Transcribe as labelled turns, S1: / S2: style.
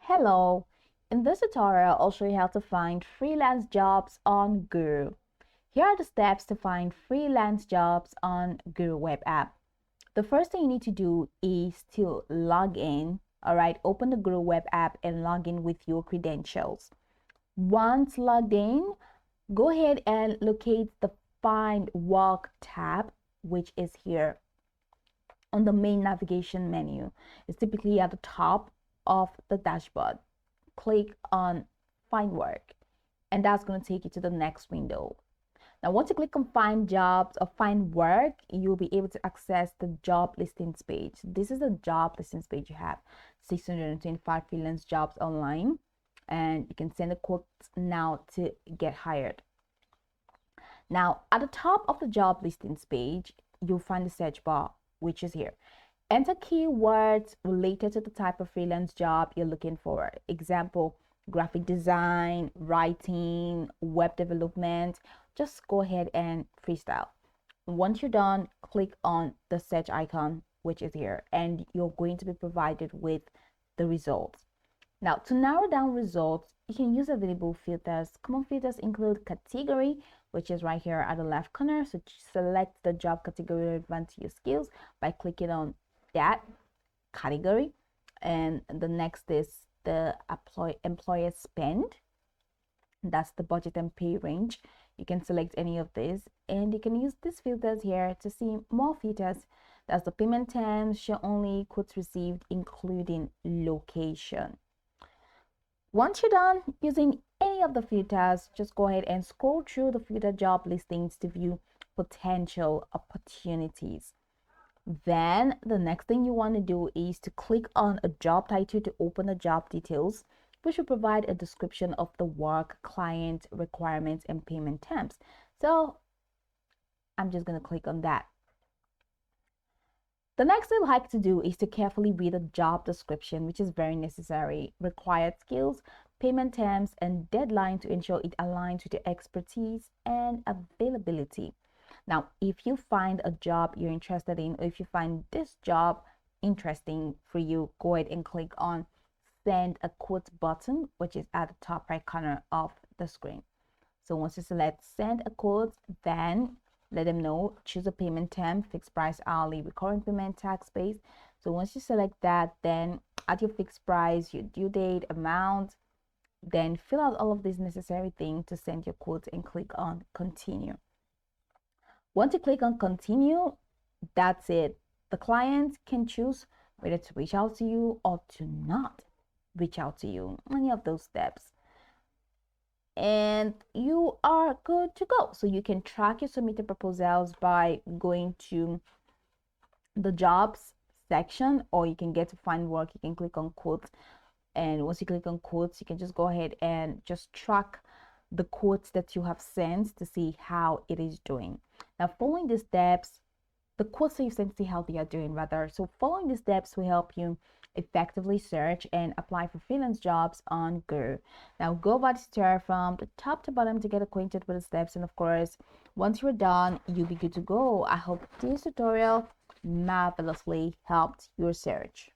S1: Hello, in this tutorial I'll show you how to find freelance jobs on Guru. Here are the steps to find freelance jobs on Guru web app. The first thing you need to do is to log in. Alright, open the Guru web app and log in with your credentials. Once logged in, go ahead and locate the Find Work tab, which is here on the main navigation menu. It's typically at the top of the dashboard. Click on Find Work, and that's going to take you to the next window. Now, once you click on Find Jobs or Find Work, you'll be able to access the job listings page. This is the job listings page. You have 625 freelance jobs online, and you can send a quote now to get hired. Now, at the top of the job listings page, you'll find the search bar, which is here. Enter keywords related to the type of freelance job you're looking for. Example, graphic design, writing, web development. Just go ahead and freestyle. Once you're done, click on the search icon, which is here, and you're going to be provided with the results. Now, to narrow down results, you can use available filters. Common filters include category, which is right here at the left corner. So select the job category relevant to your skills by clicking on that category. And the next is the employer spend. That's the budget and pay range. You can select any of these, and you can use these filters here to see more filters. That's the payment terms, show only, quotes received, including location. Once you're done using any of the filters, just go ahead and scroll through the filter job listings to view potential opportunities. Then the next thing you want to do is to click on a job title to open the job details, which will provide a description of the work, client requirements, and payment terms. So I'm just going to click on that. The next thing I like to do is to carefully read the job description, which is very necessary. Required skills, payment terms, and deadline to ensure it aligns with your expertise and availability. Now, if you find a job you're interested in, or if you find this job interesting for you, go ahead and click on Send a Quote button, which is at the top right corner of the screen. So once you select Send a Quote, then let them know, choose a payment term, fixed price, hourly, recurring payment, tax based. So once you select that, then add your fixed price, your due date, amount, then fill out all of these necessary things to send your quote and click on Continue. Once you click on Continue, that's it. The client can choose whether to reach out to you or to not reach out to you, any of those steps, and you are good to go. So you can track your submitted proposals by going to the jobs section, or you can get to Find Work. You can click on quotes, and once you click on quotes, you can just go ahead and just track the quotes that you have sent to see how it is doing. Now, following the steps, the quotes that you sent, to see how they are doing rather. So following the steps will help you effectively search and apply for freelance jobs on Guru. Now go over the tutorial from the top to bottom to get acquainted with the steps, and of course, once you're done, you'll be good to go. I hope this tutorial marvelously helped your search.